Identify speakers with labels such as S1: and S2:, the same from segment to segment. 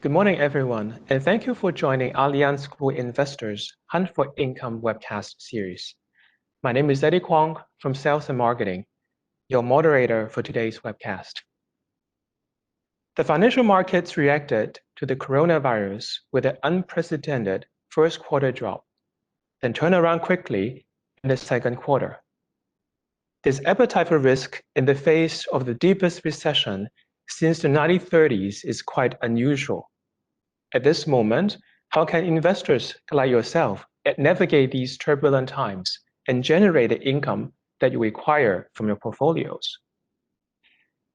S1: Good morning, everyone, and thank you for joining Allianz Global Investors Hunt for Income Webcast Series. My name is Eddie Kwong from Sales and Marketing, your moderator for today's webcast. The financial markets reacted to the coronavirus with an unprecedented first quarter drop, then turned around quickly in the second quarter. This appetite for risk in the face of the deepest recession since the 1930s is quite unusual. At this moment, how can investors like yourself navigate these turbulent times and generate the income that you require from your portfolios?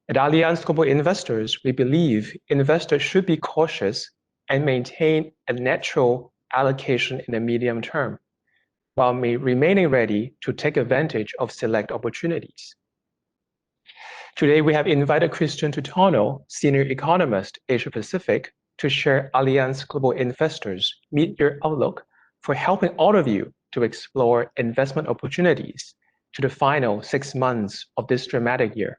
S1: At Allianz Global Investors, we believe investors should be cautious and maintain a natural allocation in the medium term, while remaining ready to take advantage of select opportunities. Today, we have invited Christiaan Tuntono, Senior Economist, Asia Pacific, to share Allianz Global Investors' mid-year outlook for helping all of you to explore investment opportunities to the final 6 months of this dramatic year.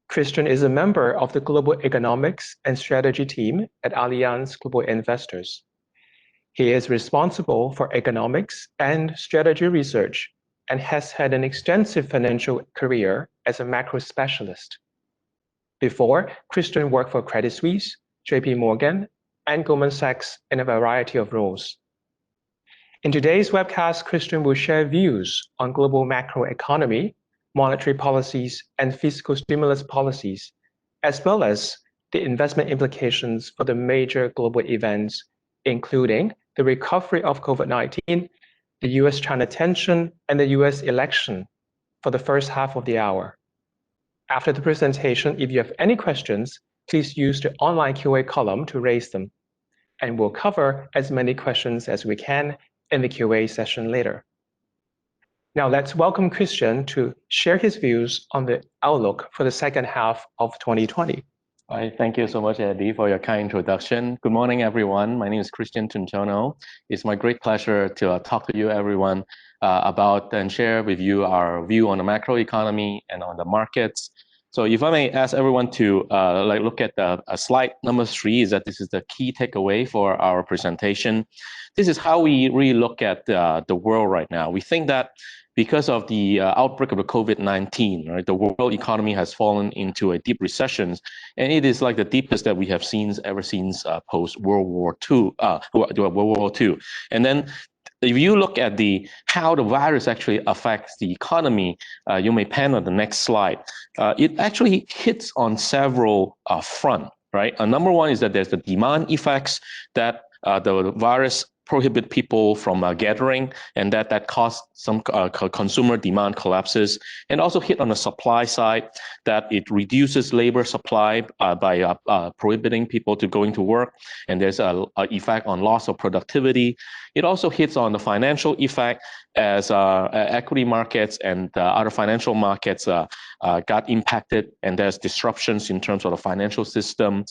S1: Christiaan is a member of the Global Economics and Strategy team at Allianz Global Investors. He is responsible for economics and strategy research and has had an extensive financial career as a macro specialist. Before, Christiaan worked for Credit Suisse, JP Morgan, and Goldman Sachs in a variety of roles. In today's webcast, Christiaan will share views on global macroeconomy, monetary policies, and fiscal stimulus policies, as well as the investment implications for the major global events, including the recovery of COVID-19, the US-China tension, and the US election for the first half of the hour. After the presentation, if you have any questions, please use the online Q&A column to raise them, and we'll cover as many questions as we can in the Q&A session later. Now let's welcome Christiaan to share his views on the outlook for the second half of 2020.
S2: All right, thank you so much, Eddie, for your kind introduction. Good morning, everyone. My name is Christiaan Tuntono. It's my great pleasure to talk to you, everyone, about and share with you our view on the macroeconomy and on the markets. So if I may ask everyone to look at slide number 3, is that this is the key takeaway for our presentation. This is how we really look at the world right now. We think that because of the outbreak of the COVID-19, right, the world economy has fallen into a deep recession, and it is like the deepest that we have seen ever since post-World War II. And then if you look at how the virus actually affects the economy, you may pan on the next slide. It actually hits on several fronts, right? Number one is that there's the demand effects that the virus prohibit people from gathering, and that caused some consumer demand collapses, and also hit on the supply side that it reduces labor supply by prohibiting people to going to work, and there's an effect on loss of productivity. It also hits on the financial effect as equity markets and other financial markets got impacted, and there's disruptions in terms of the financial system.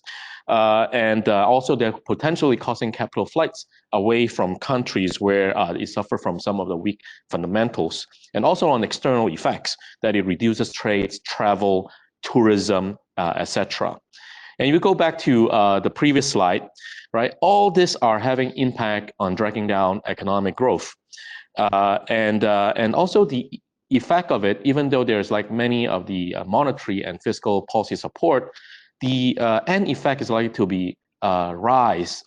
S2: And also they're potentially causing capital flights away from countries where it suffer from some of the weak fundamentals, and also on external effects that it reduces trades, travel, tourism, etc. And if you go back to the previous slide, right, all this are having impact on dragging down economic growth. And also the effect of it, even though there's like many of the monetary and fiscal policy support, the end effect is likely to be a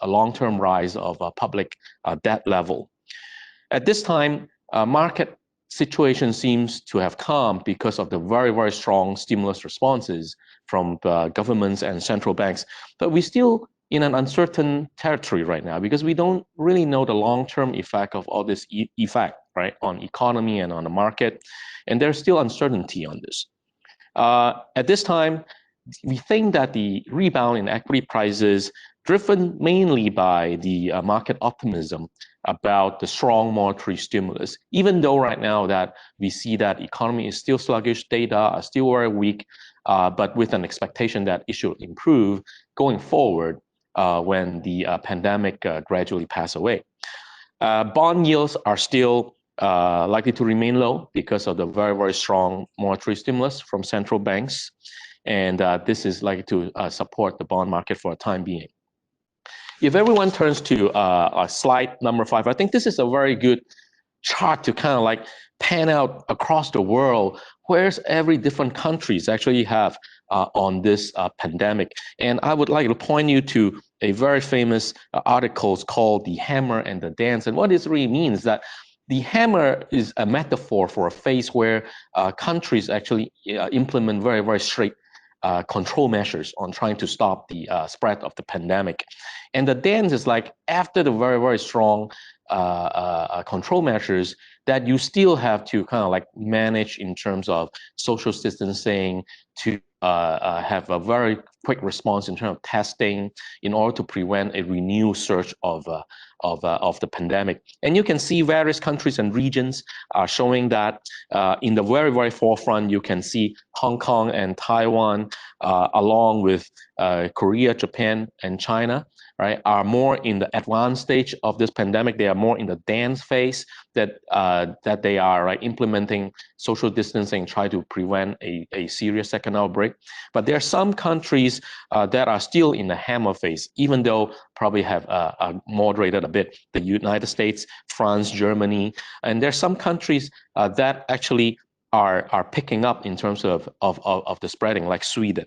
S2: long-term rise of public debt level. At this time, market situation seems to have calmed because of the very, very strong stimulus responses from the governments and central banks. But we're still in an uncertain territory right now because we don't really know the long-term effect of all this effect, right, on economy and on the market. And there's still uncertainty on this. At this time, we think that the rebound in equity prices, driven mainly by the market optimism about the strong monetary stimulus, even though right now that we see that economy is still sluggish, data are still very weak, but with an expectation that it should improve going forward when the pandemic gradually pass away. Bond yields are still likely to remain low because of the very, very strong monetary stimulus from central banks. And this is likely to support the bond market for a time being. If everyone turns to slide number 5, I think this is a very good chart to kind of like pan out across the world where's every different countries actually have on this pandemic. And I would like to point you to a very famous article called The Hammer and the Dance. And what this really means is that the hammer is a metaphor for a phase where countries actually implement very, very strict control measures on trying to stop the spread of the pandemic. And the dance is like after the very, very strong control measures that you still have to kind of like manage in terms of social distancing, to have a very quick response in terms of testing in order to prevent a renewed surge of the pandemic. And you can see various countries and regions are showing that in the very, very forefront, you can see Hong Kong and Taiwan, along with Korea, Japan, and China, right, are more in the advanced stage of this pandemic. They are more in the dance phase that they are right, implementing social distancing, try to prevent a serious second outbreak. But there are some countries that are still in the hammer phase, even though probably have moderated a bit. The United States, France, Germany, and there are some countries that actually are picking up in terms of the spreading, like Sweden.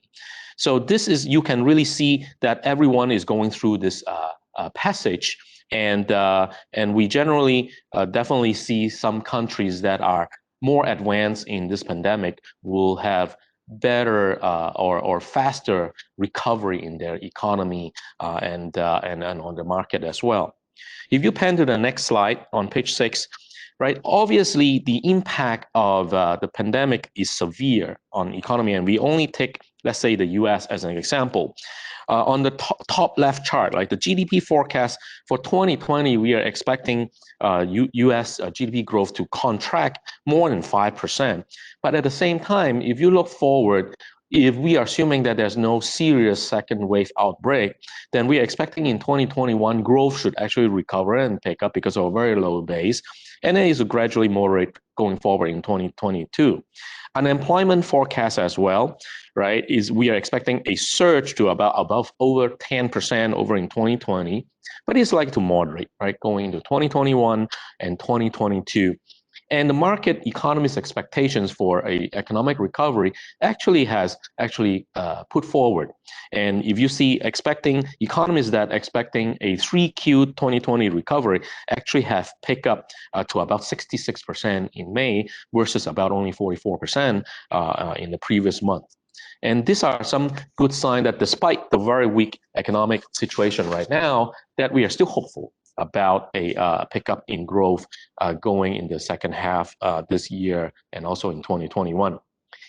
S2: So this is, you can really see that everyone is going through this passage, and we generally definitely see some countries that are more advanced in this pandemic will have better or faster recovery in their economy and on the market as well. If you pan to the next slide on page 6, right, obviously the impact of the pandemic is severe on economy, and we only take, let's say, the US as an example. On the top left chart, like the GDP forecast for 2020, we are expecting US GDP growth to contract more than 5%. But at the same time, if you look forward, if we are assuming that there's no serious second wave outbreak, then we are expecting in 2021 growth should actually recover and pick up because of a very low base, and then it's gradually moderate going forward in 2022. Unemployment forecast as well, right, is we are expecting a surge to above over 10% over in 2020, but it's like to moderate, right, going into 2021 and 2022. And the market economist expectations for a economic recovery actually has put forward. And if you see economists that expecting a 3Q 2020 recovery actually have picked up to about 66% in May versus about only 44% in the previous month. And these are some good signs that despite the very weak economic situation right now, that we are still hopeful about a pickup in growth going in the second half this year and also in 2021.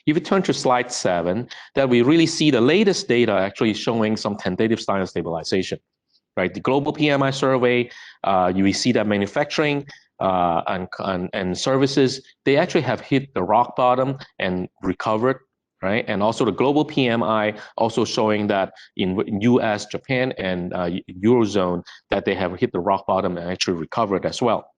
S2: If you turn to slide 7, that we really see the latest data actually showing some tentative sign of stabilization, right? The global PMI survey, you see that manufacturing and services, they actually have hit the rock bottom and recovered, right? And also the global PMI also showing that in US, Japan, and Eurozone, that they have hit the rock bottom and actually recovered as well.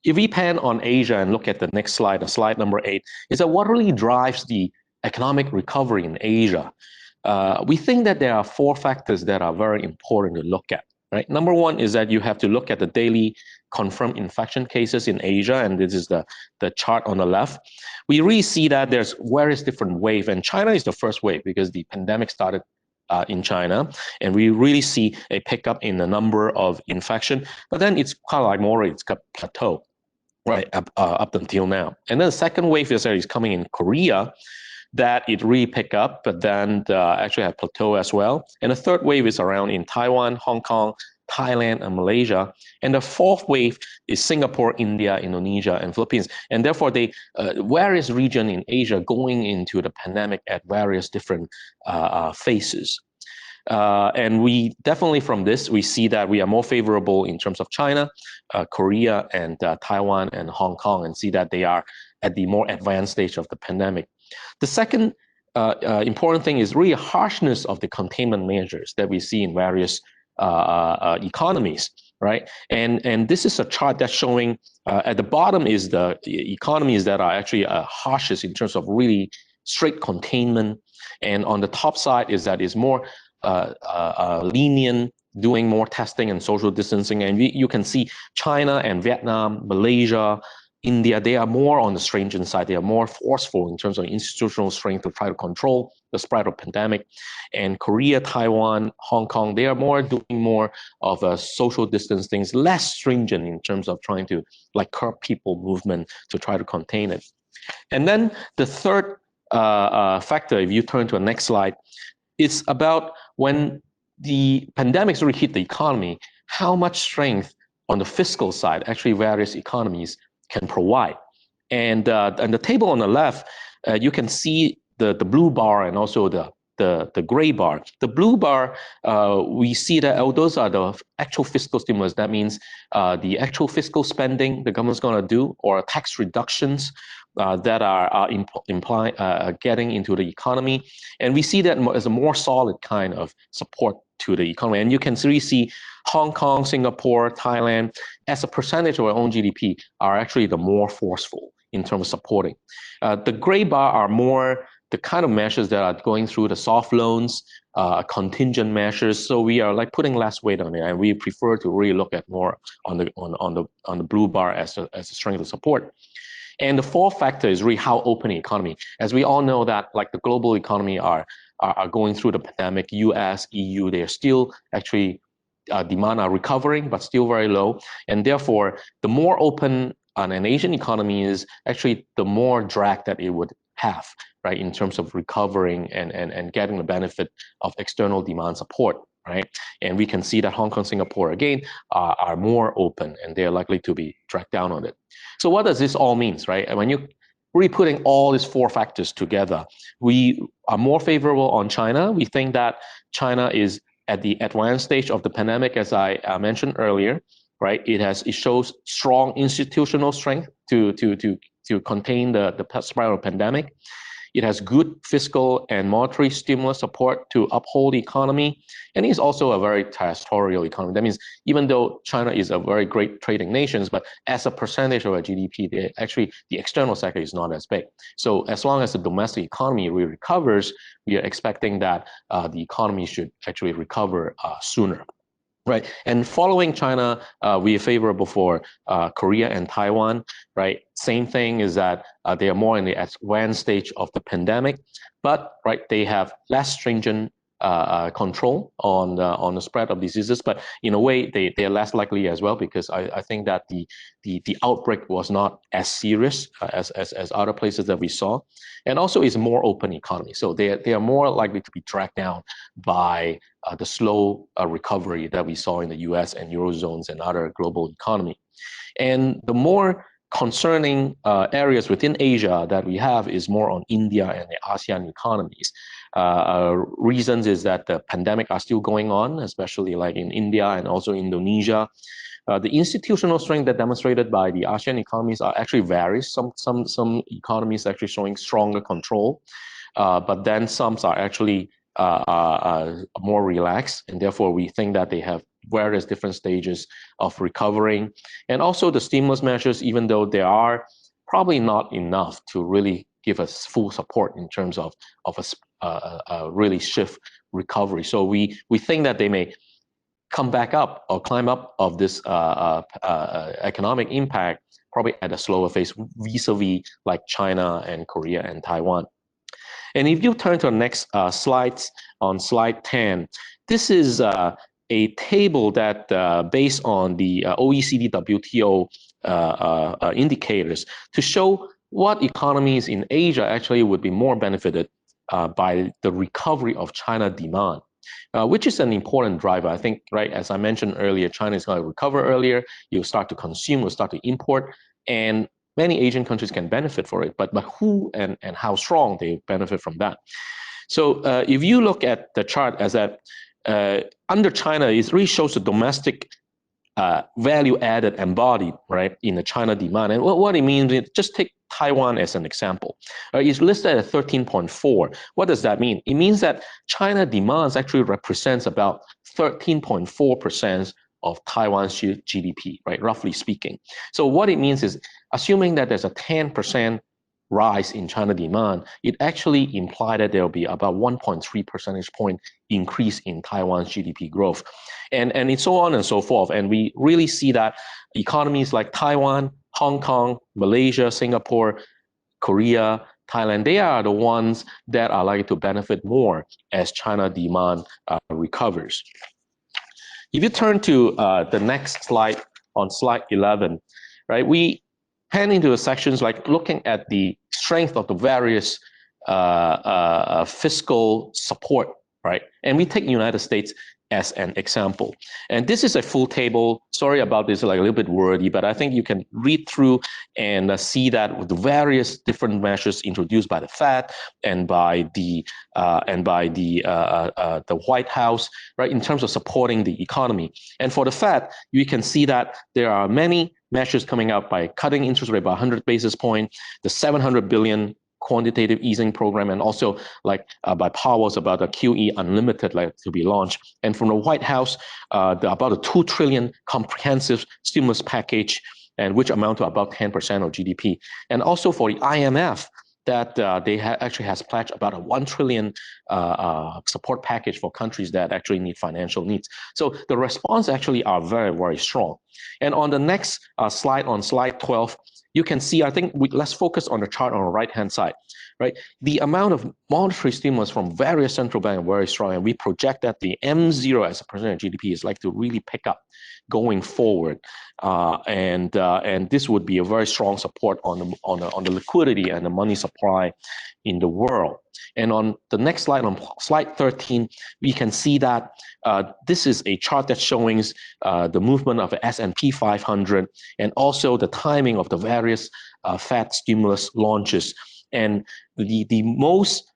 S2: If we pan on Asia and look at the next slide, slide number 8, is that what really drives the economic recovery in Asia? We think that there are 4 factors that are very important to look at. Right. Number 1 is that you have to look at the daily confirmed infection cases in Asia, and this is the chart on the left. We really see that there's various different waves, and China is the first wave because the pandemic started in China, and we really see a pickup in the number of infection, but then it's kind of like more, it's got plateau, right, up until now. And then the second wave is coming in Korea, that it really pick up, but then actually have plateau as well. And the third wave is around in Taiwan, Hong Kong, Thailand, and Malaysia. And the fourth wave is Singapore, India, Indonesia, and Philippines. And therefore, they various regions in Asia going into the pandemic at various different phases. And we definitely from this, we see that we are more favorable in terms of China, Korea, and Taiwan, and Hong Kong, and see that they are at the more advanced stage of the pandemic. The second important thing is really harshness of the containment measures that we see in various economies, right? And this is a chart that's showing at the bottom is the economies that are actually harshest in terms of really strict containment, and on the top side is that is more lenient doing more testing and social distancing. And you can see China and Vietnam, Malaysia, India, they are more on the stringent side. They are more forceful in terms of institutional strength to try to control the spread of pandemic. And Korea, Taiwan, Hong Kong, they are doing more of a social distancing, less stringent in terms of trying to like curb people movement to try to contain it. And then the third factor, if you turn to the next slide, it's about when the pandemics really hit the economy, how much strength on the fiscal side actually various economies can provide. And the table on the left, you can see the blue bar and also the gray bar. The blue bar, we see that those are the actual fiscal stimulus. That means the actual fiscal spending the government's going to do, or tax reductions that are getting into the economy. And we see that as a more solid kind of support to the economy. And you can really see Hong Kong, Singapore, Thailand, as a percentage of our own GDP, are actually the more forceful in terms of supporting. The gray bar are more the kind of measures that are going through the soft loans, contingent measures. So we are like putting less weight on it, and we prefer to really look at more on the blue bar as a strength of support. And the fourth factor is really how open the economy. As we all know that like the global economy are going through the pandemic, US, EU, they are still actually demand are recovering, but still very low. And therefore, the more open an Asian economy is, actually the more drag that it would have, right, in terms of recovering and getting the benefit of external demand support, right? And we can see that Hong Kong, Singapore, again, are more open, and they're likely to be dragged down on it. So what does this all mean, right? And when you really putting all these four factors together, we are more favorable on China. We think that China is at the advanced stage of the pandemic, as I mentioned earlier, right? It shows strong institutional strength to contain the spread of pandemic. It has good fiscal and monetary stimulus support to uphold the economy. And it's also a very territorial economy. That means even though China is a very great trading nation, but as a percentage of our GDP, actually the external sector is not as big. So as long as the domestic economy really recovers, we are expecting that the economy should actually recover sooner. Right, and following China, we are favorable for Korea and Taiwan. Right, same thing is that they are more in the advanced stage of the pandemic, but right, they have less stringent control on the spread of diseases. But in a way, they are less likely as well, because I think that the outbreak was not as serious as other places that we saw, and also is more open economy. So they are more likely to be dragged down by the slow recovery that we saw in the US and Eurozones and other global economy. And the more concerning areas within Asia that we have is more on India and the ASEAN economies. Reasons is that the pandemic are still going on, especially like in India and also Indonesia. The institutional strength that demonstrated by the ASEAN economies are actually varies. Some economies actually showing stronger control, but then some are actually more relaxed, and therefore we think that they have various different stages of recovering. And also the stimulus measures, even though they are probably not enough to really give us full support in terms of a really swift recovery. So we think that they may come back up or climb up of this economic impact probably at a slower pace vis-a-vis like China and Korea and Taiwan. And if you turn to the next slides, on slide 10, this is a table that based on the OECD WTO indicators to show what economies in Asia actually would be more benefited by the recovery of China demand, which is an important driver. I think, right, as I mentioned earlier, China is going to recover earlier. You'll start to consume, you'll start to import, and many Asian countries can benefit for it, but who and how strong they benefit from that. So if you look at the chart as that under China, it really shows the domestic value added embodied, right, in the China demand. And what it means is, just take Taiwan as an example. It's listed at 13.4. What does that mean? It means that China demands actually represents about 13.4% of Taiwan's GDP, right, roughly speaking. So what it means is, assuming that there's a 10% rise in China demand, it actually implied that there will be about 1.3 percentage point increase in Taiwan's GDP growth. And it's so on and so forth. And we really see that economies like Taiwan, Hong Kong, Malaysia, Singapore, Korea, Thailand, they are the ones that are likely to benefit more as China demand recovers. If you turn to the next slide, on slide 11, right, we head into the sections like looking at the strength of the various fiscal support, right? And we take United States as an example. And this is a full table. Sorry about this, like a little bit wordy, but I think you can read through and see that with the various different measures introduced by the Fed and by the White House, right, in terms of supporting the economy. And for the Fed, you can see that there are many measures coming out by cutting interest rate by 100 basis points, the 700 billion quantitative easing program, and also like by Powell's about the QE Unlimited like to be launched. And from the White House, about a 2 trillion comprehensive stimulus package, and which amount to about 10% of GDP. And also for the IMF, that they actually has pledged about a 1 trillion support package for countries that actually need financial needs. So the response actually are very, very strong. And on the next slide, on slide 12, you can see, I think let's focus on the chart on the right-hand side, right? The amount of monetary stimulus from various central banks are very strong, and we project that the M0 as a percent of GDP is like to really pick up going forward, and this would be a very strong support on the liquidity and the money supply in the world. And on the next slide, on slide 13, we can see that this is a chart that's showing the movement of the S&P 500 and also the timing of the various Fed stimulus launches. And the most,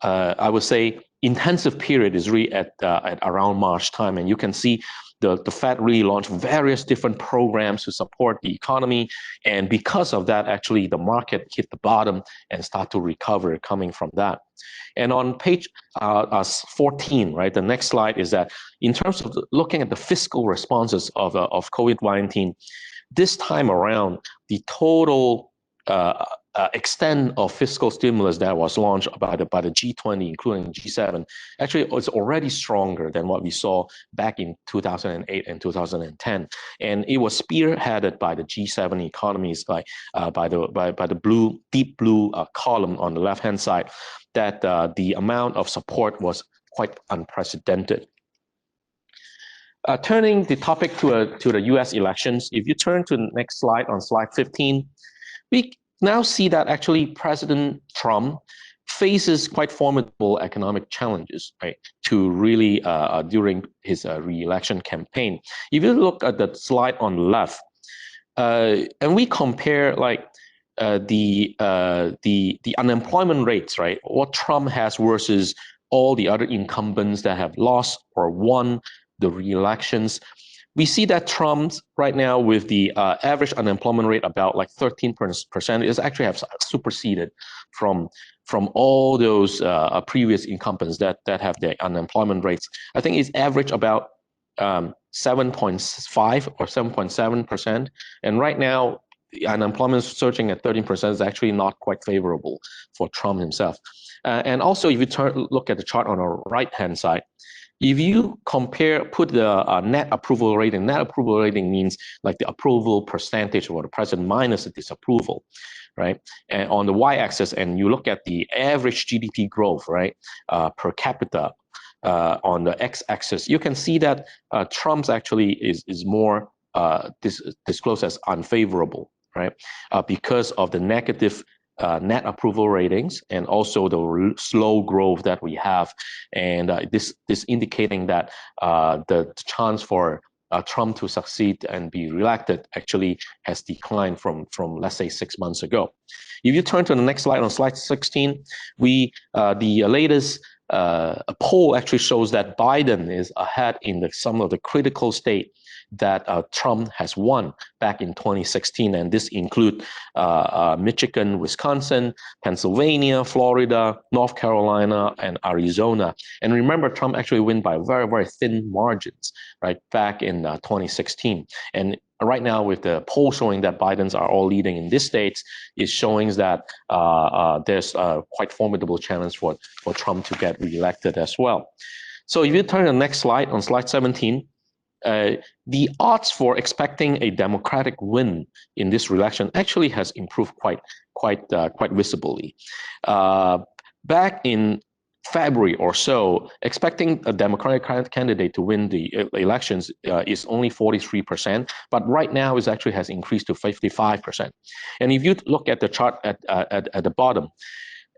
S2: I would say, intensive period is really at around March time. And you can see the Fed really launched various different programs to support the economy. And because of that, actually, the market hit the bottom and start to recover coming from that. And on page 14, right, the next slide is that in terms of looking at the fiscal responses of COVID-19, this time around, the total extent of fiscal stimulus that was launched by the G20, including G7, actually was already stronger than what we saw back in 2008 and 2010, and it was spearheaded by the G7 economies, by the deep blue column on the left-hand side. That the amount of support was quite unprecedented. Turning the topic to the U.S. elections, if you turn to the next slide, on slide 15, we now see that actually President Trump faces quite formidable economic challenges, right, to really during his re-election campaign. If you look at the slide on the left, and we compare like the unemployment rates, right, what Trump has versus all the other incumbents that have lost or won the re-elections, we see that Trump right now with the average unemployment rate about like 13% is actually have superseded from all those previous incumbents that have their unemployment rates. I think it's average about 7.5 or 7.7%, and right now the unemployment surging at 13% is actually not quite favorable for Trump himself. And also, if you look at the chart on the right-hand side, if you put the net approval rating means like the approval percentage for the president minus the disapproval, right? And on the y-axis, and you look at the average GDP growth, right, per capita on the x-axis, you can see that Trump's actually is more disclosed as unfavorable, right? Because of the negative net approval ratings and also the slow growth that we have, and this indicating that the chance for Trump to succeed and be reelected actually has declined from let's say 6 months ago. If you turn to the next slide, on slide 16, the latest poll actually shows that Biden is ahead in some of the critical state that Trump has won back in 2016, and this include Michigan, Wisconsin, Pennsylvania, Florida, North Carolina, and Arizona. And remember, Trump actually won by very, very thin margins, right, back in 2016. And right now, with the poll showing that Biden's are all leading in these states, is showing that there's a quite formidable challenge for Trump to get reelected as well. So if you turn to the next slide, on slide 17, the odds for expecting a Democratic win in this election actually has improved quite visibly. Back in February or so, expecting a Democratic candidate to win the elections is only 43%, but right now it actually has increased to 55%. And if you look at the chart at the bottom,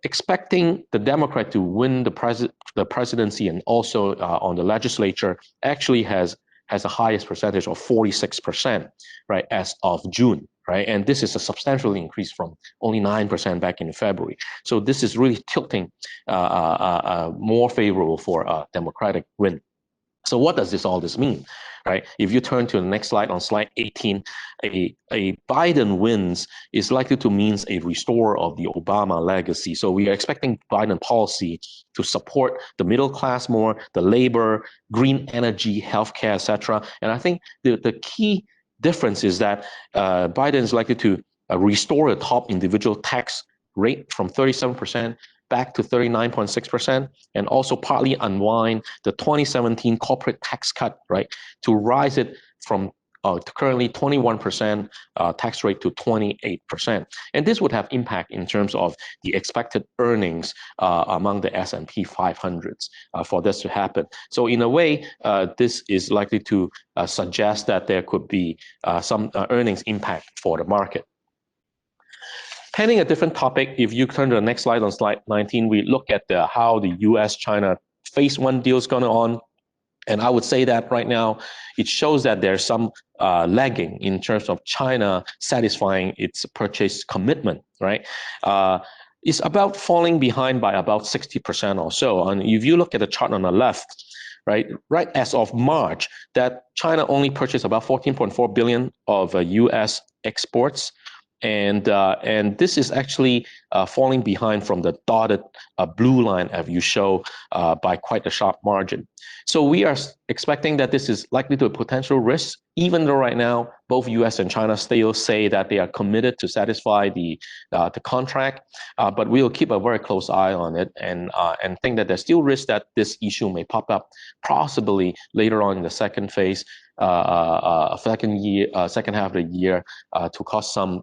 S2: expecting the Democrat to win the presidency and also on the legislature actually has the highest percentage of 46%, right, as of June, right? And this is a substantial increase from only 9% back in February. So this is really tilting more favorable for a Democratic win. So what does all this mean, right? If you turn to the next slide, on slide 18, a Biden wins is likely to mean a restore of the Obama legacy. So we are expecting Biden policy to support the middle class more, the labor, green energy, healthcare, etc. And I think the key difference is that Biden is likely to restore the top individual tax rate from 37% back to 39.6%, and also partly unwind the 2017 corporate tax cut, right, to rise it from currently 21% tax rate to 28%. And this would have impact in terms of the expected earnings among the S&P 500s for this to happen. So in a way, this is likely to suggest that there could be some earnings impact for the market. Pending a different topic, if you turn to the next slide, on slide 19, we look at how the US-China phase one deal is going on. And I would say that right now, it shows that there's some lagging in terms of China satisfying its purchase commitment, right? It's about falling behind by about 60% or so. And if you look at the chart on the left, right as of March, that China only purchased about 14.4 billion of US exports. And this is actually falling behind from the dotted blue line as you show by quite a sharp margin. So we are expecting that this is likely to a potential risk, even though right now both US and China still say that they are committed to satisfy the contract, but we will keep a very close eye on it and think that there's still risk that this issue may pop up possibly later on in the second phase, second half of the year, to cause some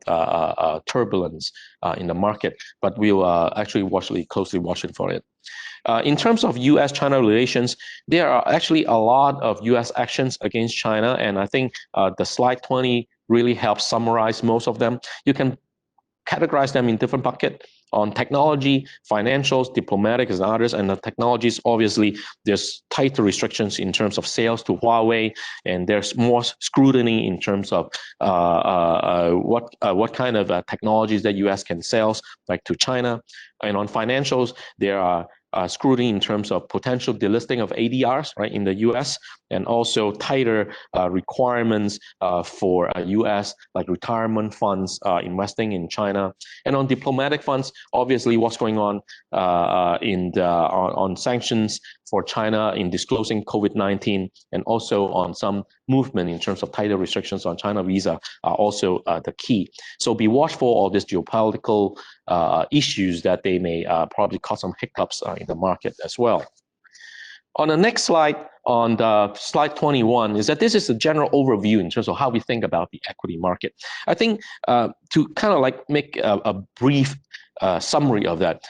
S2: turbulence in the market. But we will actually closely watching for it. In terms of US-China relations, there are actually a lot of US actions against China, and I think the slide 20 really helps summarize most of them. You can categorize them in different buckets on technology, financials, diplomatic, and others. And the technologies, obviously, there's tighter restrictions in terms of sales to Huawei, and there's more scrutiny in terms of what kind of technologies that US can sell, like to China. And on financials, there are scrutiny in terms of potential delisting of ADRs, right, in the US, and also tighter requirements for US, like retirement funds investing in China. And on diplomatic funds, obviously what's going on on sanctions for China in disclosing COVID-19, and also on some movement in terms of tighter restrictions on China visa are also the key. So be watchful of all these geopolitical issues that they may probably cause some hiccups in the market as well. On the next slide, on the slide 21, is that this is a general overview in terms of how we think about the equity market. I think to kind of like make a brief summary of that,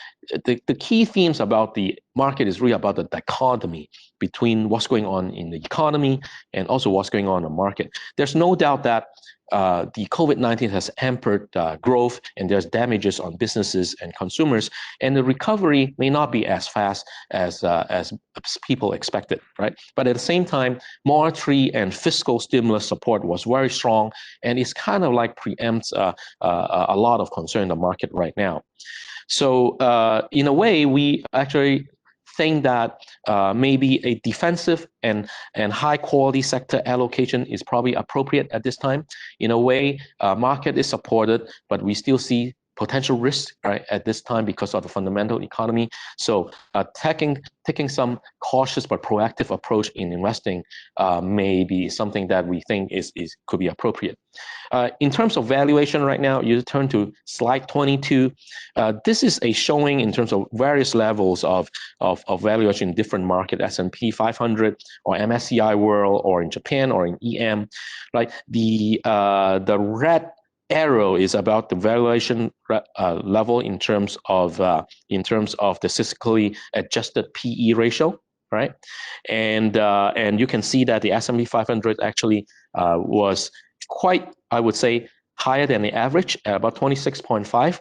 S2: the key themes about the market is really about the dichotomy between what's going on in the economy and also what's going on in the market. There's no doubt that the COVID-19 has hampered growth, and there's damages on businesses and consumers, and the recovery may not be as fast as people expected, right? But at the same time, monetary and fiscal stimulus support was very strong, and it's kind of like preempts a lot of concern in the market right now. So in a way, we actually think that maybe a defensive and high quality sector allocation is probably appropriate at this time. In a way, market is supported, but we still see potential risk, right, at this time because of the fundamental economy. So taking some cautious but proactive approach in investing may be something that we think could be appropriate. In terms of valuation right now, you turn to slide 22. This is a showing in terms of various levels of valuation in different market, S&P 500 or MSCI World, or in Japan or in EM. Like the red arrow is about the valuation level in terms of the statistically adjusted PE ratio, right? And you can see that the S&P 500 actually was quite, I would say, higher than the average, about 26.5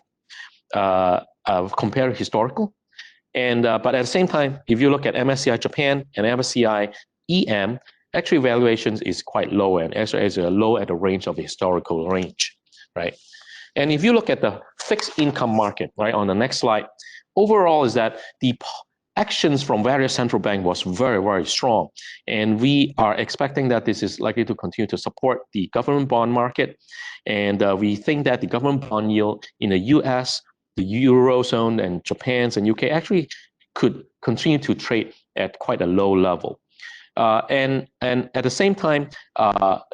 S2: compared to historical. And but at the same time, if you look at MSCI Japan and MSCI EM, actually valuations is quite low, and actually is low at the range of the historical range, right? And if you look at the fixed income market, right, on the next slide, overall is that the actions from various central banks was very, very strong. And we are expecting that this is likely to continue to support the government bond market. And we think that the government bond yield in the US, the Eurozone, and Japan's and UK actually could continue to trade at quite a low level. And at the same time,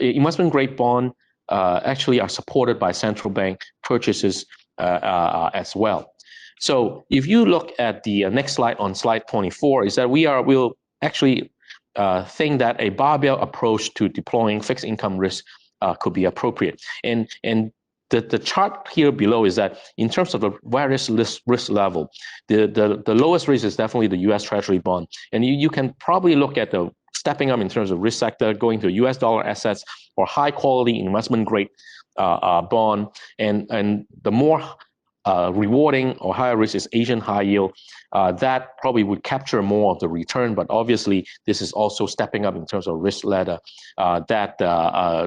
S2: investment grade bond actually are supported by central bank purchases as well. So if you look at the next slide, on slide 24, is that we'll actually think that a barbell approach to deploying fixed income risk could be appropriate. And the chart here below is that in terms of the various risk level, the lowest risk is definitely the US Treasury bond. And you can probably look at the stepping up in terms of risk sector, going to US dollar assets or high quality investment grade bond. And the more rewarding or higher risk is Asian high yield. That probably would capture more of the return, but obviously this is also stepping up in terms of risk ladder that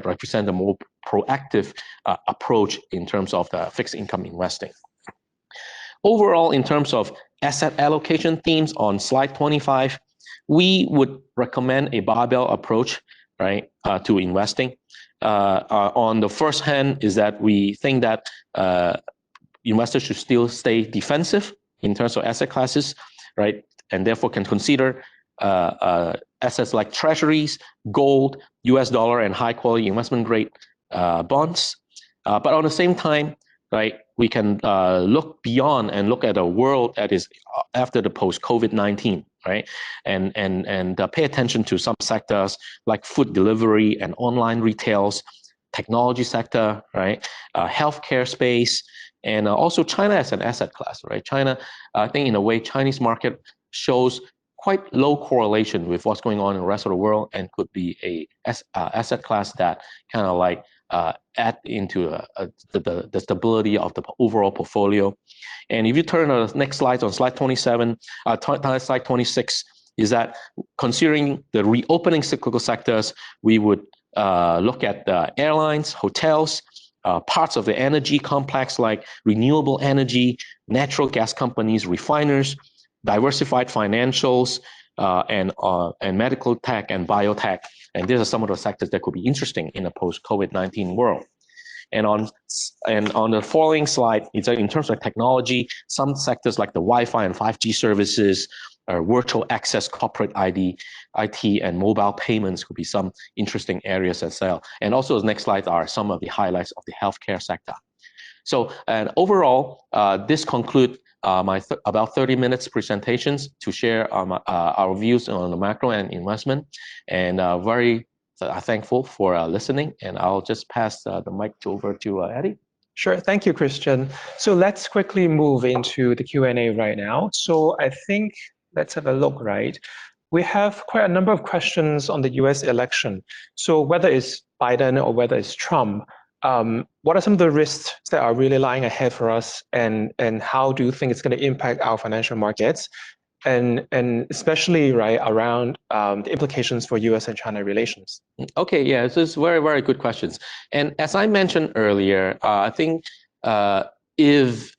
S2: represent a more proactive approach in terms of the fixed income investing. Overall, in terms of asset allocation themes on slide 25, we would recommend a barbell approach, right, to investing. On the first hand is that we think that investors should still stay defensive in terms of asset classes, right? And therefore can consider assets like treasuries, gold, US dollar, and high quality investment grade bonds. But on the same time, right, we can look beyond and look at a world that is after the post-COVID-19, right? And pay attention to some sectors like food delivery and online retails, technology sector, right? Healthcare space, and also China as an asset class, right? China, I think in a way, Chinese market shows quite low correlation with what's going on in the rest of the world, and could be a asset class that kind of like add into the stability of the overall portfolio. And if you turn to the next slide, on slide 27, slide 26, is that considering the reopening cyclical sectors, we would look at the airlines, hotels, parts of the energy complex like renewable energy, natural gas companies, refiners, diversified financials, and medical tech and biotech. And these are some of the sectors that could be interesting in a post-COVID-19 world. And on the following slide, it's in terms of technology, some sectors like the Wi-Fi and 5G services, virtual access, corporate IT, and mobile payments could be some interesting areas as well. And also the next slides are some of the highlights of the healthcare sector. So, and overall, this concludes my about 30 minutes presentations to share our views on the macro and investment, and very thankful for listening. And I'll just pass the mic over to Eddie.
S1: Sure, thank you, Christian. So let's quickly move into the Q&A right now. So I think let's have a look, right? We have quite a number of questions on the US election. So whether it's Biden or whether it's Trump, what are some of the risks that are really lying ahead for us, and how do you think it's going to impact our financial markets, and especially right around the implications for US and China relations?
S2: Okay, yeah, so it's very, very good questions. And as I mentioned earlier, I think if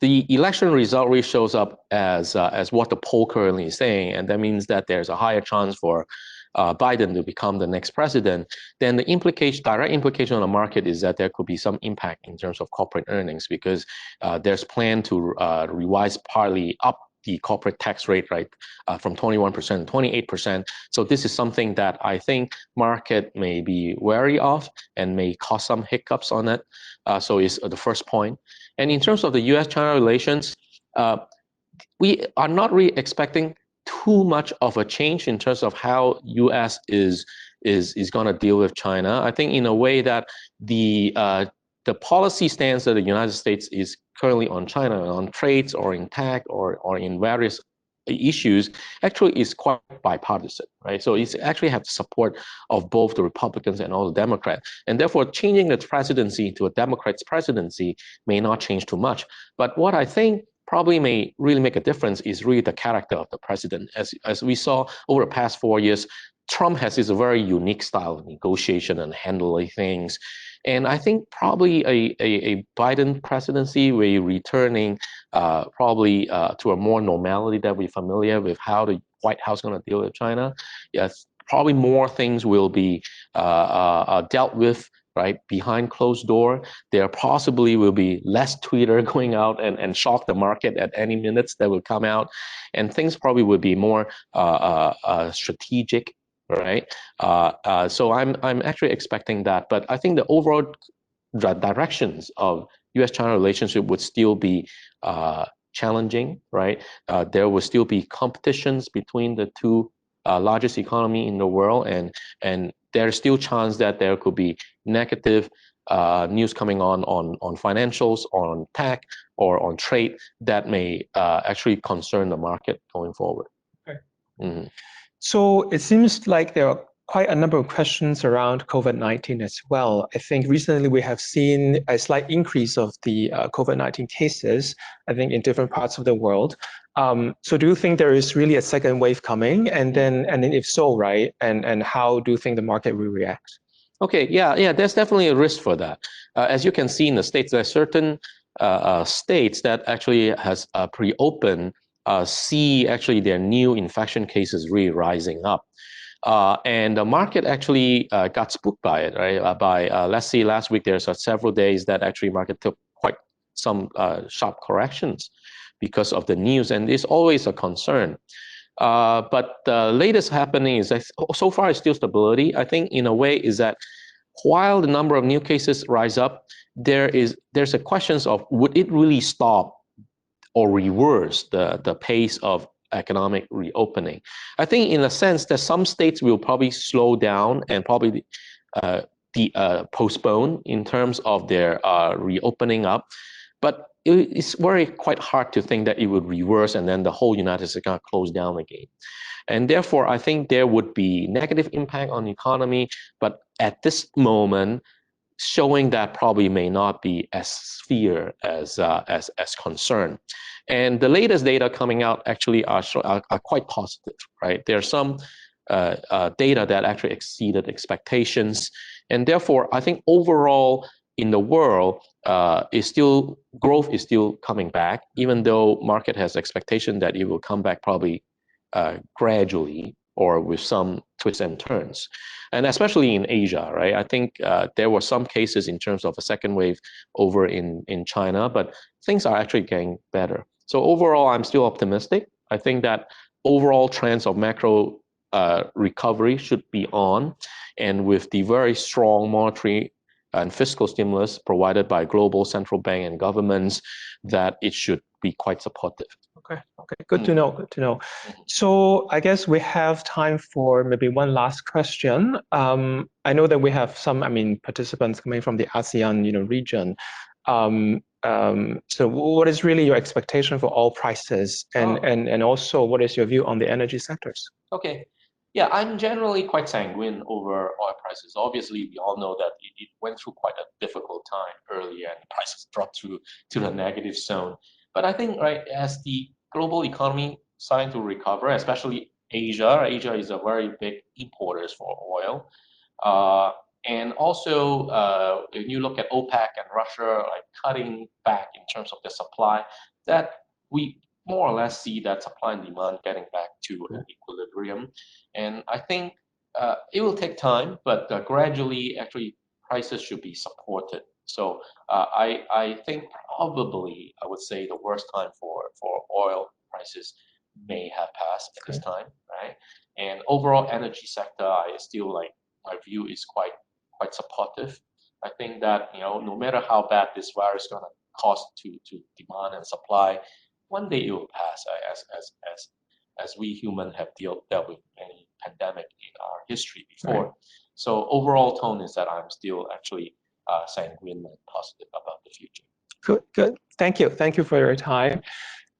S2: the election result really shows up as what the poll currently is saying, and that means that there's a higher chance for Biden to become the next president, then the direct implication on the market is that there could be some impact in terms of corporate earnings, because there's plan to revise partly up the corporate tax rate, right, from 21% to 28%. So this is something that I think market may be wary of and may cause some hiccups on it. So it's the first point. And in terms of the U.S.-China relations, we are not really expecting too much of a change in terms of how U.S. is going to deal with China. I think in a way that the policy stance that the United States is currently on China, on trades or in tech or in various issues, actually is quite bipartisan, right? So it's actually have the support of both the Republicans and all the Democrats. And therefore, changing the presidency to a Democrat's presidency may not change too much. But what I think probably may really make a difference is really the character of the president. As we saw over the past 4 years, Trump has this very unique style of negotiation and handling things. And I think probably a Biden presidency will be returning probably to a more normality that we're familiar with how the White House is going to deal with China. Yes, probably more things will be dealt with, right, behind closed door. There possibly will be less Twitter going out and shock the market at any minutes that will come out. And things probably would be more strategic, right? So I'm actually expecting that. But I think the overall directions of U.S.-China relationship would still be challenging, right? There will still be competitions between the two largest economy in the world, and there's still chance that there could be negative news coming on financials, on tech, or on trade that may actually concern the market going forward.
S1: Okay.
S2: Mm-hmm.
S1: So it seems like there are quite a number of questions around COVID-19 as well. I think recently we have seen a slight increase of the COVID-19 cases, I think, in different parts of the world. So do you think there is really a second wave coming? And then if so, right, and how do you think the market will react?
S2: Okay, yeah, there's definitely a risk for that. As you can see in the States, there are certain states that actually has pre-opened, see actually their new infection cases really rising up. And the market actually got spooked by it, right? Let's see, last week there's several days that actually market took quite some sharp corrections because of the news, and it's always a concern. But the latest happening is that so far it's still stability. I think in a way is that while the number of new cases rise up, there's a question of would it really stop or reverse the pace of economic reopening. I think in a sense that some states will probably slow down and probably postpone in terms of their reopening up. But it's quite hard to think that it would reverse and then the whole United States going to close down again. And therefore, I think there would be negative impact on the economy. But at this moment, showing that probably may not be as severe as concern. And the latest data coming out actually are quite positive, right? There are some data that actually exceeded expectations. And therefore, I think overall in the world, growth is still coming back, even though market has expectation that it will come back probably gradually or with some twists and turns. And especially in Asia, right? I think there were some cases in terms of a second wave over in China, but things are actually getting better. So overall, I'm still optimistic. I think that overall trends of macro recovery should be on, and with the very strong monetary and fiscal stimulus provided by global central bank and governments, that it should be quite supportive.
S1: Okay, good to know, good to know. So I guess we have time for maybe one last question. I know that we have some, participants coming from the ASEAN, region. So what is really your expectation for oil prices, and also what is your view on the energy sectors?
S2: Okay. Yeah, I'm generally quite sanguine over oil prices. Obviously, we all know that it went through quite a difficult time earlier and prices dropped to the negative zone. But I think, right, as the global economy starting to recover, especially Asia is a very big importer for oil. And also, when you look at OPEC and Russia, like cutting back in terms of the supply, that we more or less see that supply and demand getting back to an equilibrium. And I think
S3: it will take time, but gradually, actually, prices should be supported. So I think probably I would say the worst time for oil prices may have passed at this time, right? And overall energy sector, I still like my view is quite supportive. I think that no matter how bad this virus is gonna cause to demand and supply, one day it will pass. As we humans have dealt with many pandemic in our history before.
S1: Right.
S3: So overall tone is that I'm still actually sanguine and positive about the future.
S1: Good. Thank you. Thank you for your time.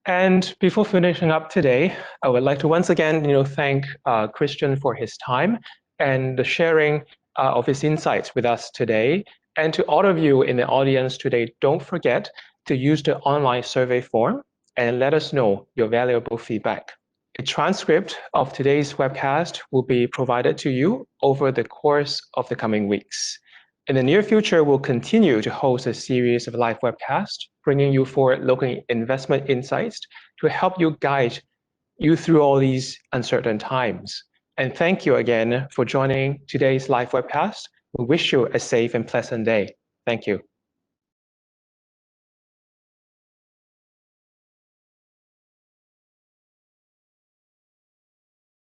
S1: And before finishing up today, I would like to once again, thank Christiaan for his time and the sharing of his insights with us today. And to all of you in the audience today, don't forget to use the online survey form and let us know your valuable feedback. A transcript of today's webcast will be provided to you over the course of the coming weeks. In the near future, we'll continue to host a series of live webcasts, bringing you forward-looking investment insights to help you guide you through all these uncertain times. And thank you again for joining today's live webcast. We wish you a safe and pleasant day. Thank you.